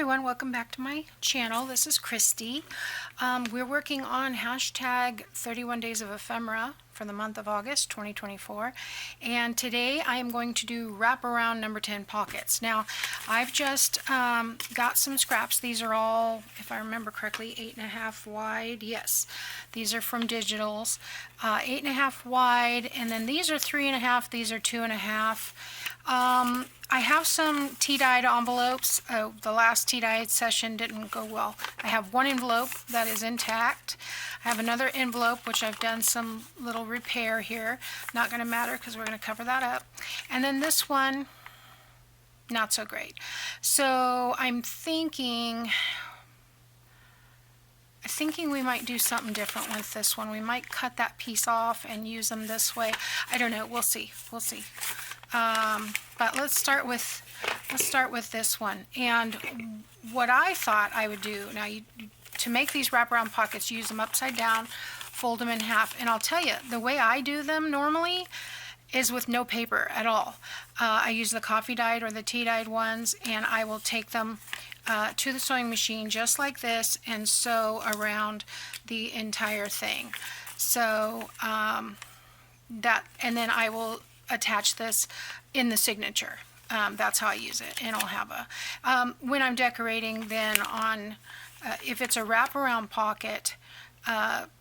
everyone, welcome back to my channel. This is Kristi. We're working on hashtag 31 days of ephemera for the month of August 2024, and today I am going to do wraparound number 10 pockets. Now I've just got some scraps. These are all, if I remember correctly, 8.5 wide. Yes, these are from Digitals. 8.5 wide, and then these are 3.5, these are 2.5. I have some tea-dyed envelopes. The last tea-dyed session didn't go well. I have one envelope that is intact. I have another envelope which I've done some little repair here. Not going to matter because we're going to cover that up. And then this one, not so great. So I'm thinking we might do something different with this one. We might cut that piece off and use them this way. I don't know. We'll see. We'll see. But let's start with this one. And what I thought I would do now, to make these wraparound pockets, use them upside down, fold them in half. And I'll tell you, the way I do them normally is with no paper at all. I use the coffee dyed or the tea dyed ones, and I will take them to the sewing machine just like this and sew around the entire thing. So and then I will attach this in the signature. That's how I use it, and I'll have a when I'm decorating then on if it's a wraparound pocket,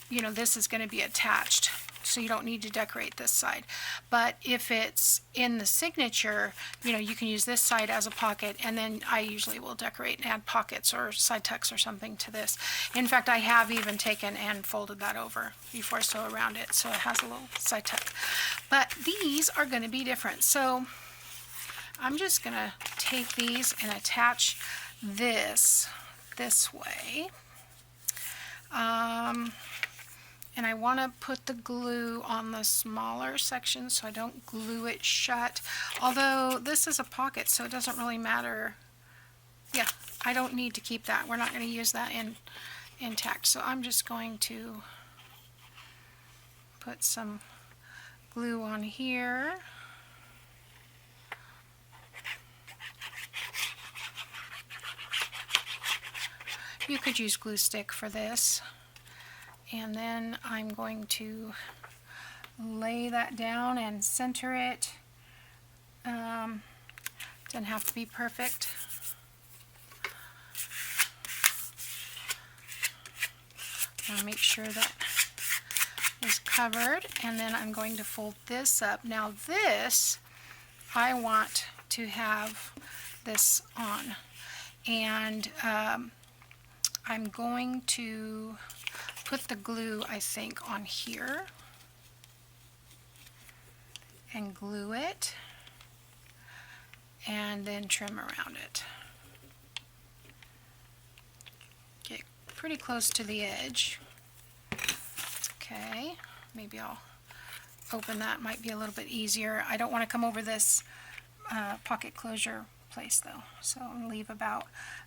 you know, this is going to be attached, so you don't need to decorate this side. But if it's in the signature, you know, you can use this side as a pocket, and then I usually will decorate and add pockets or side tucks or something to this. In fact, I have even taken and folded that over before I sew around it, so it has a little side tuck. But these are going to be different, so I'm just going to take these and attach this way. And I want to put the glue on the smaller section so I don't glue it shut. Although this is a pocket, so it doesn't really matter. Yeah, I don't need to keep that. We're not going to use that intact. So I'm just going to put some glue on here. You could use glue stick for this. And then I'm going to lay that down and center it. Doesn't have to be perfect. I'll make sure that is covered, and then I'm going to fold this up. Now this, I want to have this on, and I'm going to put the glue, I think, on here and glue it, and then trim around it. Get pretty close to the edge. Okay, maybe I'll open that, might be a little bit easier. I don't want to come over this pocket closure place though, so I'll leave about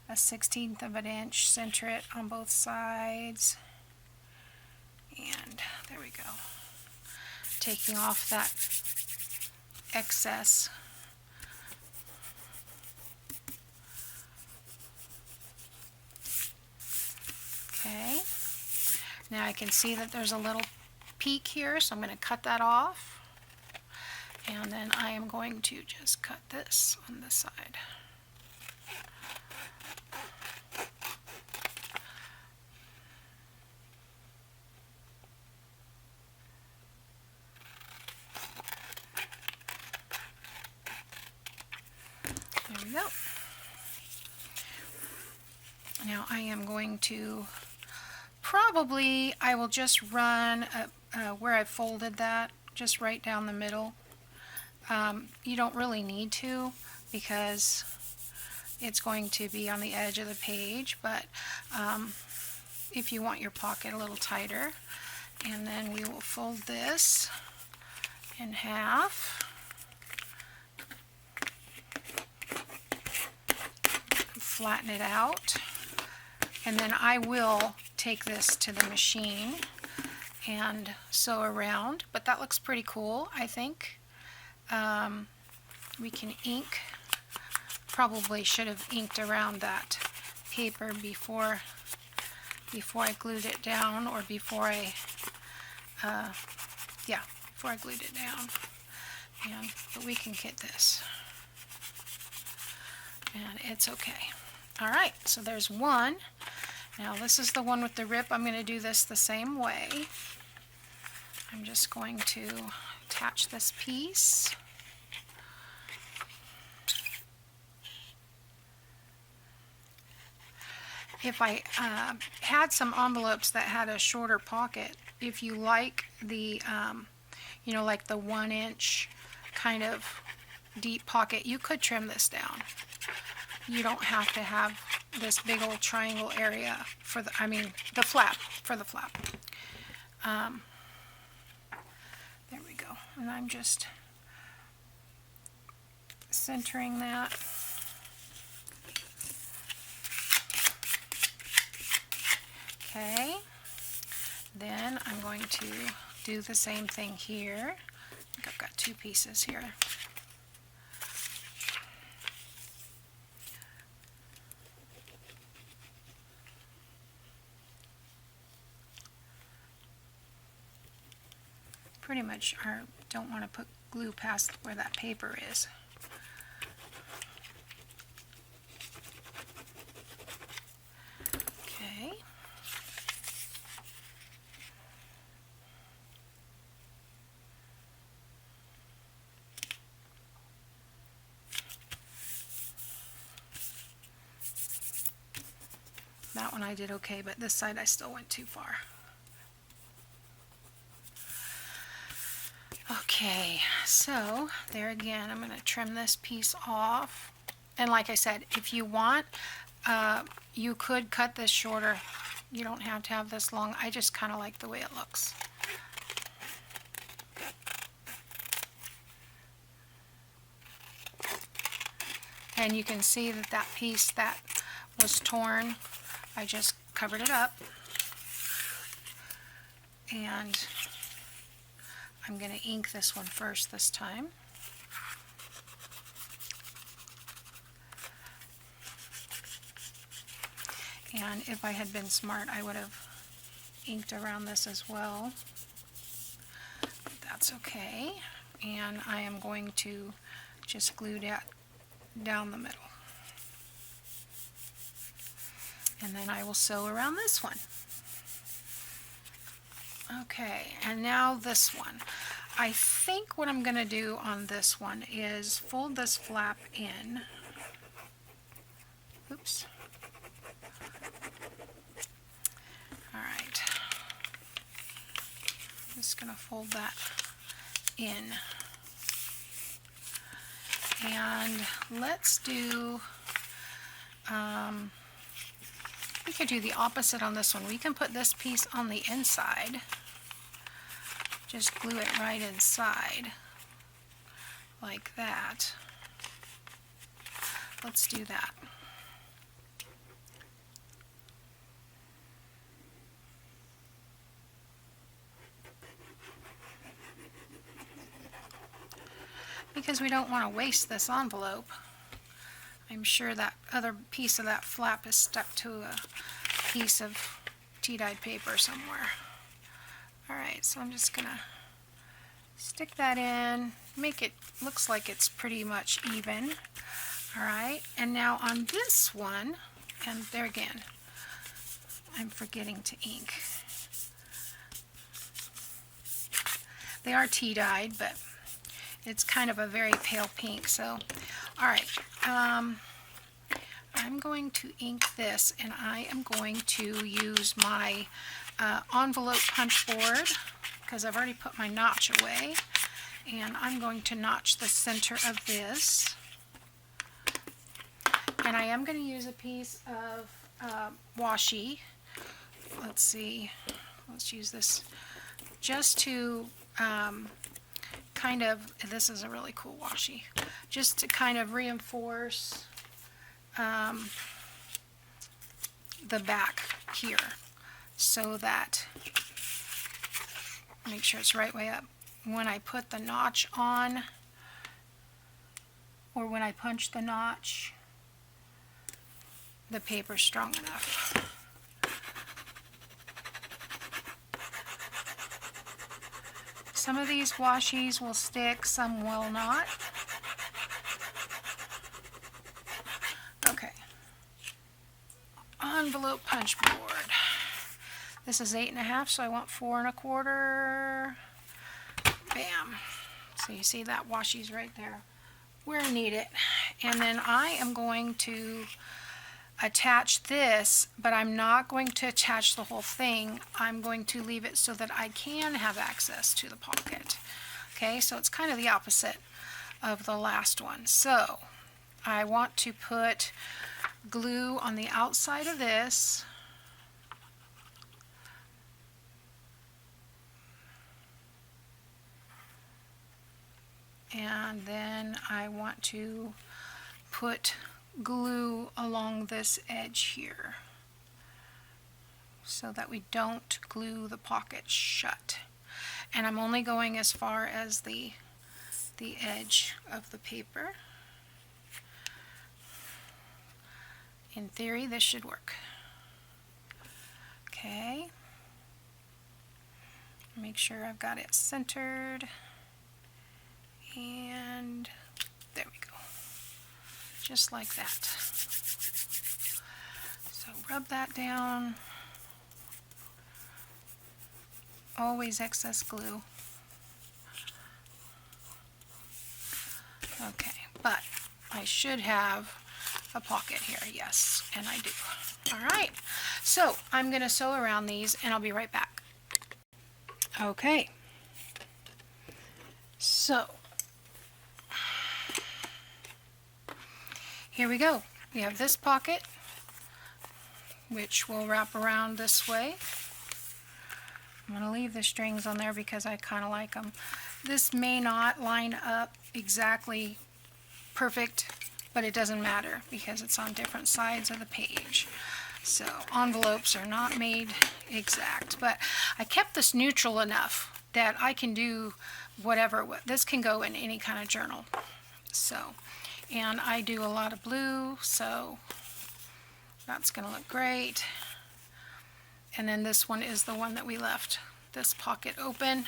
1/16 of an inch, center it on both sides. And there we go. Taking off that excess. Okay. Now I can see that there's a little peak here, so I'm going to cut that off. And then I am going to just cut this on this side. There we go. Now I am going to I will just run where I folded that, just right down the middle. You don't really need to because it's going to be on the edge of the page, but if you want your pocket a little tighter, and then we will fold this in half. Flatten it out, and then I will take this to the machine and sew around, but that looks pretty cool, I think. We can ink, probably should have inked around that paper before I glued it down, or before I before I glued it down. But we can get this, and it's okay. All right, so there's one. Now this is the one with the rip. I'm going to do this the same way. I'm just going to attach this piece. If I had some envelopes that had a shorter pocket, if you like the, like the 1-inch kind of deep pocket, you could trim this down. You don't have to have this big old triangle area for the, the flap, for the flap. There we go. And I'm just centering that. Okay. Then I'm going to do the same thing here. I think I've got 2 pieces here. Pretty much don't want to put glue past where that paper is. Okay. That one I did okay, but this side I still went too far. Okay, so there again, I'm going to trim this piece off. And like I said, if you want, you could cut this shorter. You don't have to have this long. I just kind of like the way it looks. And you can see that that piece that was torn, I just covered it up. And I'm going to ink this one first this time. And if I had been smart, I would have inked around this as well. But that's okay. And I am going to just glue that down the middle. And then I will sew around this one. Okay, and now this one. I think what I'm going to do on this one is fold this flap in. Oops. Alright. I'm just going to fold that in. And let's do, we could do the opposite on this one. We can put this piece on the inside. Just glue it right inside, like that. Let's do that. Because we don't want to waste this envelope. I'm sure that other piece of that flap is stuck to a piece of tea-dyed paper somewhere. Alright, so I'm just going to stick that in, make it looks like it's pretty much even. Alright, and now on this one, and there again, I'm forgetting to ink. They are tea-dyed, but it's kind of a very pale pink, so alright. I'm going to ink this, and I am going to use my envelope punch board, because I've already put my notch away, and I'm going to notch the center of this. And I am going to use a piece of washi. Let's see, let's use this just to kind of, this is a really cool washi, just to kind of reinforce the back here, so that, make sure it's right way up. When I put the notch on, or when I punch the notch, the paper strong enough. Some of these washies will stick, some will not. Okay. Envelope punch board. This is 8.5, so I want 4 1/4. Bam. So you see that washi's right there where I need it. And then I am going to attach this, but I'm not going to attach the whole thing. I'm going to leave it so that I can have access to the pocket. Okay, so it's kind of the opposite of the last one. So I want to put glue on the outside of this. And then I want to put glue along this edge here so that we don't glue the pocket shut. And I'm only going as far as the edge of the paper. In theory, this should work. Okay. Make sure I've got it centered. And there we go. Just like that. So rub that down. Always excess glue. Okay, but I should have a pocket here, yes, and I do. All right, so I'm going to sew around these and I'll be right back. Okay, so here we go. We have this pocket, which will wrap around this way. I'm going to leave the strings on there because I kind of like them. This may not line up exactly perfect, but it doesn't matter because it's on different sides of the page. So envelopes are not made exact, but I kept this neutral enough that I can do whatever. This can go in any kind of journal. So, and I do a lot of blue, so that's going to look great. And then this one is the one that we left this pocket open.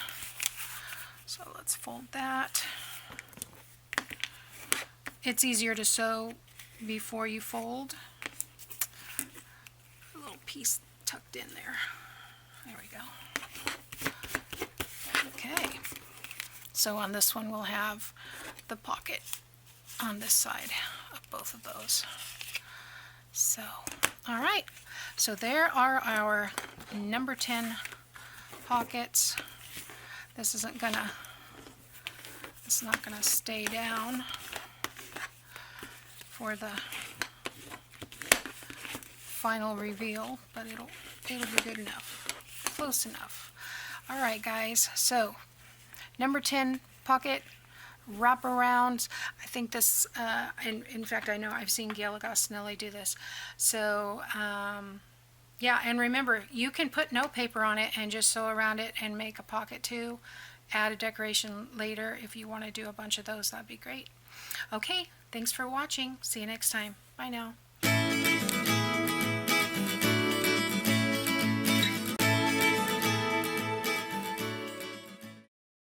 So let's fold that. It's easier to sew before you fold. A little piece tucked in there. There we go. Okay. So on this one we'll have the pocket on this side of both of those. So, all right. So there are our number 10 pockets. This isn't gonna, it's not gonna stay down for the final reveal, but it'll be good enough, close enough. All right, guys. So number 10 pocket wraparounds. I think this, in fact, I know I've seen Gail Gosnelli do this. So, yeah, and remember, you can put note paper on it and just sew around it and make a pocket too. Add a decoration later if you want to do a bunch of those. That'd be great. Okay, thanks for watching. See you next time. Bye now.